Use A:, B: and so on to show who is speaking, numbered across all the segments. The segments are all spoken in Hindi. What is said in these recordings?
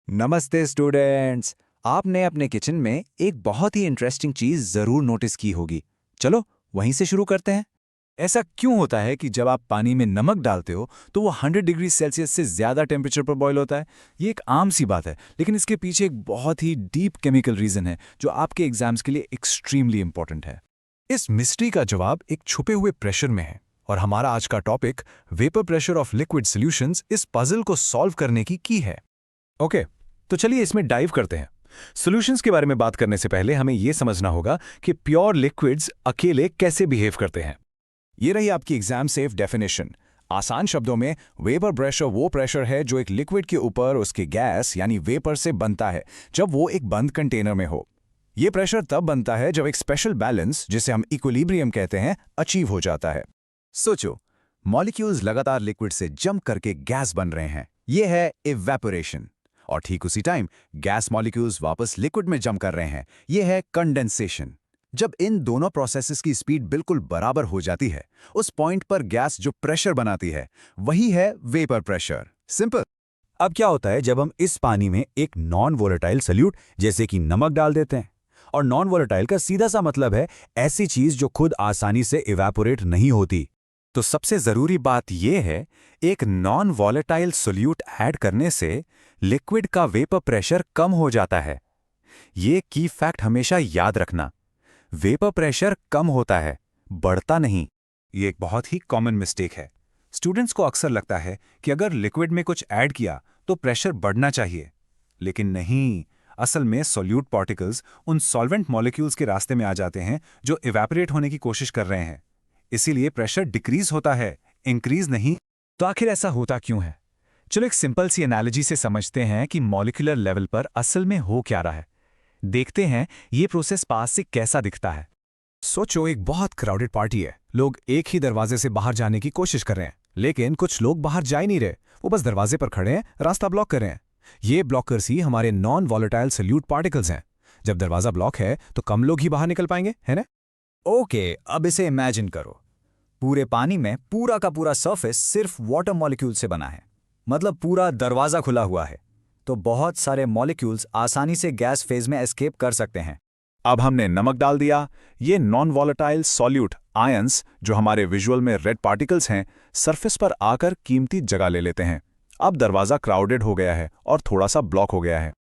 A: नमस्ते स्टूडेंट्स। आपने अपने किचन में एक बहुत ही इंटरेस्टिंग चीज जरूर नोटिस की होगी। चलो वहीं से शुरू करते हैं। ऐसा क्यों होता है कि जब आप पानी में नमक डालते हो तो वो 100 डिग्री सेल्सियस से ज्यादा टेम्परेचर पर बॉयल होता है? ये एक आम सी बात है, लेकिन इसके पीछे एक बहुत ही डीप केमिकल रीजन है जो आपके एग्जाम्स के लिए एक्सट्रीमली इंपॉर्टेंट है। इस मिस्ट्री का जवाब एक छुपे हुए प्रेशर में है, और हमारा आज का topic vapour pressure of liquid solutions इस पजल को सॉल्व करने की है। ओके, तो चलिए इसमें डाइव करते हैं। सॉल्यूशंस के बारे में बात करने से पहले हमें यह समझना होगा कि प्योर लिक्विड्स अकेले कैसे बिहेव करते हैं। ये रही आपकी एग्जाम सेफ डेफिनेशन। आसान शब्दों में, वेपर प्रेशर वो प्रेशर है जो एक लिक्विड के ऊपर उसके गैस यानी वेपर से बनता है जब वो एक बंद कंटेनर में हो। ये प्रेशर तब बनता है जब एक स्पेशल बैलेंस, जिसे हम इक्विलिब्रियम कहते हैं, अचीव हो जाता है। सोचो, मॉलिक्यूल्स लगातार लिक्विड से जंप करके गैस बन रहे हैं। यह है इवेपोरेशन। और ठीक उसी टाइम गैस मॉलिक्यूल्स वापस लिक्विड में जंप कर रहे हैं। यह है कंडेंसेशन। जब इन दोनों प्रोसेसेस की स्पीड बिल्कुल बराबर हो जाती है, उस पॉइंट पर गैस जो प्रेशर बनाती है वही है वेपर प्रेशर। सिंपल। अब क्या होता है जब हम इस पानी में एक नॉन वोलेटाइल सॉल्यूट जैसे कि नमक डाल देते हैं? और नॉन वोलेटाइल का सीधा सा मतलब है ऐसी चीज जो खुद आसानी से इवेपोरेट नहीं होती। तो सबसे जरूरी बात यह है, एक नॉन वॉलेटाइल सॉल्यूट ऐड करने से लिक्विड का वेपर प्रेशर कम हो जाता है। ये की फैक्ट हमेशा याद रखना। वेपर प्रेशर कम होता है, बढ़ता नहीं। ये एक बहुत ही कॉमन मिस्टेक है। स्टूडेंट्स को अक्सर लगता है कि अगर लिक्विड में कुछ ऐड किया तो प्रेशर बढ़ना चाहिए, लेकिन नहीं। असल में सॉल्यूट पार्टिकल्स उन सॉल्वेंट मॉलिक्यूल्स के रास्ते में आ जाते हैं जो इवेपोरेट होने की कोशिश कर रहे हैं। इसीलिए प्रेशर डिक्रीज होता है, इंक्रीज नहीं। तो आखिर ऐसा होता क्यों है? चलो एक सिंपल सी एनालॉजी से समझते हैं कि मॉलिक्यूलर लेवल पर असल में हो क्या रहा है। देखते हैं ये प्रोसेस पास से कैसा दिखता है। सोचो, एक बहुत क्राउडेड पार्टी है। लोग एक ही दरवाजे से बाहर जाने की कोशिश कर रहे हैं, लेकिन कुछ लोग बाहर जा ही नहीं रहे। वो बस दरवाजे पर खड़े हैं, रास्ता ब्लॉक कर रहे हैं। ये ब्लॉकर्स ही हमारे नॉन वॉलेटाइल सॉल्यूट पार्टिकल्स हैं। जब दरवाजा ब्लॉक है तो कम लोग ही बाहर निकल पाएंगे, है ना? ओके, अब इसे इमेजिन करो। पूरे पानी में पूरा का पूरा सरफेस सिर्फ वाटर मॉलिक्यूल से बना है, मतलब पूरा दरवाजा खुला हुआ है। तो बहुत सारे मॉलिक्यूल्स आसानी से गैस फेज में एस्केप कर सकते हैं। अब हमने नमक डाल दिया। ये नॉन वॉलेटाइल सॉल्यूट आयंस, जो हमारे विजुअल में रेड पार्टिकल्स हैं, सरफेस पर आकर कीमती जगह ले लेते हैं। अब दरवाजा क्राउडेड हो गया है और थोड़ा सा ब्लॉक हो गया है।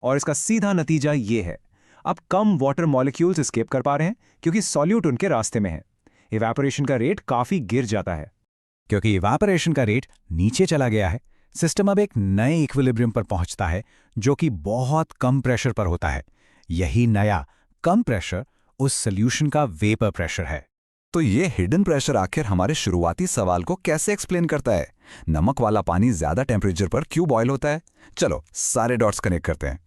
A: और इसका सीधा नतीजा ये है, अब कम वाटर मॉलिक्यूल्स एस्केप कर पा रहे हैं क्योंकि सॉल्यूट उनके रास्ते में है। इवेपोरेशन का रेट काफी गिर जाता है। क्योंकि इवेपोरेशन का रेट नीचे चला गया है, सिस्टम अब एक नए इक्विलिब्रियम पर पहुंचता है जो कि बहुत कम प्रेशर पर होता है। यही नया कम प्रेशर उस सॉल्यूशन का वेपर प्रेशर है। तो ये हिडन प्रेशर आखिर हमारे शुरुआती सवाल को कैसे एक्सप्लेन करता है? नमक वाला पानी ज्यादा टेम्परेचर पर क्यों बॉयल होता है? चलो सारे डॉट्स कनेक्ट करते हैं।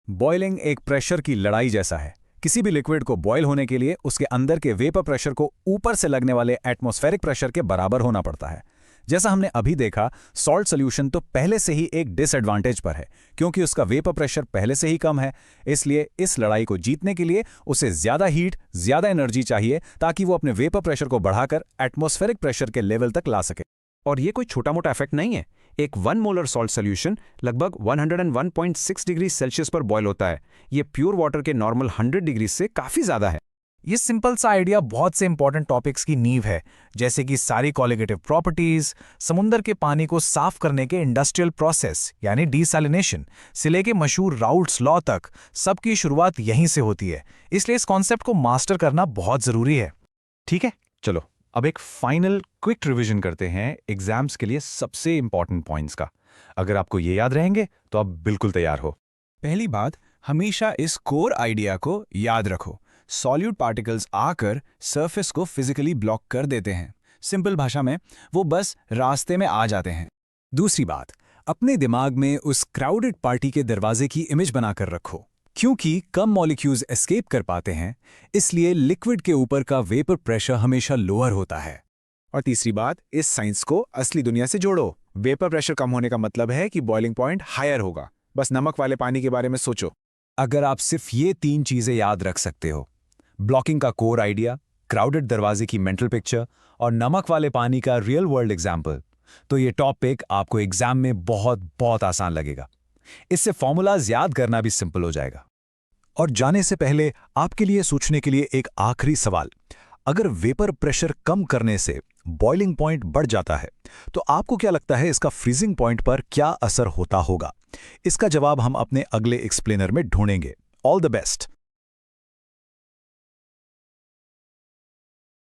A: बॉइलिंग एक प्रेशर की लड़ाई जैसा है। किसी भी लिक्विड को बॉयल होने के लिए उसके अंदर के वेपर प्रेशर को ऊपर से लगने वाले एटमॉस्फेरिक प्रेशर के बराबर होना पड़ता है। जैसा हमने अभी देखा, सॉल्ट सॉल्यूशन तो पहले से ही एक डिसएडवांटेज पर है क्योंकि उसका वेपर प्रेशर पहले से ही कम है। इसलिए इस लड़ाई को जीतने के लिए उसे ज्यादा हीट, ज्यादा एनर्जी चाहिए ताकि वो अपने वेपर प्रेशर को बढ़ाकर एटमॉस्फेरिक प्रेशर के लेवल तक ला सके। और ये कोई छोटा मोटा इफेक्ट नहीं है। एक 1 मोलर सॉल्ट सॉल्यूशन लगभग 101.6 डिग्री सेल्सियस पर बॉयल होता है। ये प्योर वाटर के नॉर्मल 100 डिग्री से काफी ज्यादा है। ये सिंपल सा आइडिया बहुत से इंपॉर्टेंट टॉपिक्स की नींव है, जैसे कि सारी कोलिगेटिव प्रॉपर्टीज, समुद्र के पानी को साफ करने के इंडस्ट्रियल प्रोसेस यानी डीसैलिनेशन से लेके मशहूर राउल्ट्स लॉ तक, सबकी शुरुआत यहीं से होती है। इसलिए इस कॉन्सेप्ट को मास्टर करना बहुत जरूरी है। ठीक है, चलो अब एक फाइनल क्विक रिवीजन करते हैं एग्जाम्स के लिए सबसे इंपॉर्टेंट पॉइंट्स का। अगर आपको ये याद रहेंगे तो आप बिल्कुल तैयार हो। पहली बात, हमेशा इस कोर आइडिया को याद रखो। सॉल्यूट पार्टिकल्स आकर सरफेस को फिजिकली ब्लॉक कर देते हैं। सिंपल भाषा में, वो बस रास्ते में आ जाते हैं। दूसरी बात, अपने दिमाग में उस क्राउडेड पार्टी के दरवाजे की इमेज बनाकर रखो। क्योंकि कम मॉलिक्यूल्स एस्केप कर पाते हैं, इसलिए लिक्विड के ऊपर का वेपर प्रेशर हमेशा लोअर होता है। और तीसरी बात, इस साइंस को असली दुनिया से जोड़ो। वेपर प्रेशर कम होने का मतलब है कि बॉइलिंग पॉइंट हायर होगा। बस नमक वाले पानी के बारे में सोचो। अगर आप सिर्फ ये 3 चीजें याद रख सकते हो, ब्लॉकिंग का कोर आइडिया, क्राउडेड दरवाजे की मेंटल पिक्चर और नमक वाले पानी का रियल वर्ल्ड एग्जाम्पल, तो ये टॉपिक आपको एग्जाम में बहुत बहुत आसान लगेगा। इससे फॉर्मूलाज याद करना भी सिंपल हो जाएगा। और जाने से पहले आपके लिए सोचने के लिए एक आखिरी सवाल। अगर वेपर प्रेशर कम करने से बॉइलिंग पॉइंट बढ़ जाता है, तो आपको क्या लगता है इसका फ्रीजिंग पॉइंट पर क्या असर होता होगा? इसका जवाब हम अपने अगले एक्सप्लेनर में ढूंढेंगे। All the best.